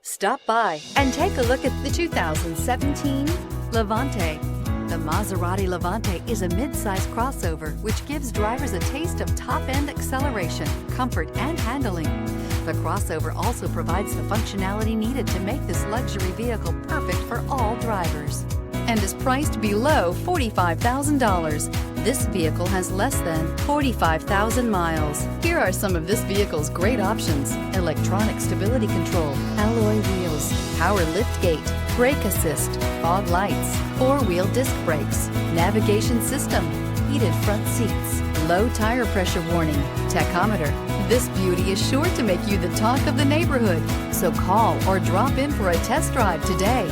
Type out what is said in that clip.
Stop by and take a look at the 2017 Levante. The Maserati Levante is a mid-size crossover which gives drivers a taste of top-end acceleration, comfort, and handling. The crossover also provides the functionality needed to make this luxury vehicle perfect for all drivers and is priced below $45,000. This vehicle has less than 45,000 miles. Here are some of this vehicle's great options: electronic stability control, alloy wheels, power liftgate, brake assist, fog lights, four-wheel disc brakes, navigation system, heated front seats, low tire pressure warning, tachometer. This beauty is sure to make you the talk of the neighborhood. So call or drop in for a test drive today.